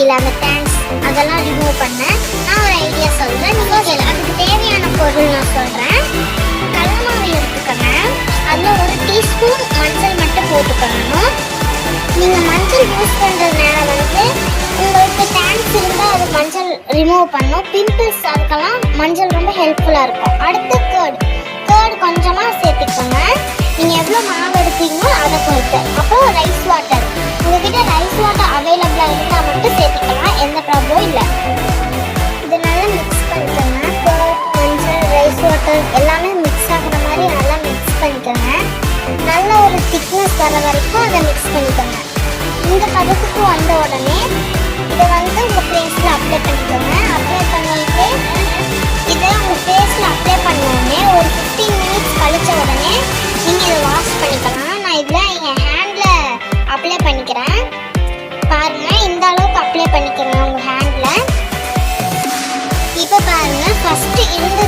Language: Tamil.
இருக்குல்ல அந்த டேன்ஸ் அதெல்லாம் ரிமூவ் பண்ண நான் ஒரு ஐடியா சொல்கிறேன். நீங்கள் அதுக்கு தேவையான பொருள் நான் சொல்கிறேன். கடலை மாவு எடுத்துக்கோங்க. அதில் 1 டீஸ்பூன் மஞ்சள் மட்டும் போட்டுக்கணும். நீங்கள் மஞ்சள் யூஸ் பண்ணுறதுனால வந்து உங்களுக்கு டேன்ஸ் இருந்தால் அது மஞ்சள் ரிமூவ் பண்ணும். பிம்பிள்ஸ் அதுக்கெல்லாம் மஞ்சள் ரொம்ப ஹெல்ப்ஃபுல்லாக இருக்கும். அடுத்து கேர்டு கொஞ்சமாக சேர்த்துக்கோங்க. நீங்கள் எவ்வளோ மாவு எடுத்தீங்களோ அதை பொறுத்து. அப்புறம் ரைஸ் வாட்டர், உங்ககிட்ட ரைஸ் வாட்டர் அவைலபிளாக இருந்தால் மட்டும் சேர்த்துக்கலாம், எந்த ப்ராப்ளமும் இல்லை. இது நல்லா மிக்ஸ் பண்ணிக்கோங்க. கேர்ட், மஞ்சள், ரைஸ் வாட்டர் எல்லாமே மிக்ஸ் ஆகிற மாதிரி நல்லா மிக்ஸ் பண்ணிக்கோங்க. நல்ல ஒரு திக்னஸ் வர வரைக்கும் அதை மிக்ஸ் பண்ணிக்கோங்க. இந்த பதத்துக்கு வந்த உடனே இதை வந்து உங்கள் ஃபேஸில் அப்ளை பண்ணிக்கோங்க. அப்ளை பண்ணிட்டு இதை உங்கள் ஃபேஸில் அப்ளை பண்ண உடனே ஒரு 15 மினிட்ஸ் கழிச்ச உடனே நீங்கள் இதை வாஷ் பண்ணிக்கலாம். நான் இதில் என் ஹேண்டில் அப்ளை பண்ணிக்கிறேன். பாருங்கள், இந்த அளவுக்கு அப்ளை பண்ணிக்கிறேன் உங்கள் ஹேண்டில். இப்போ பாருங்கள், ஃபஸ்ட்டு இருந்த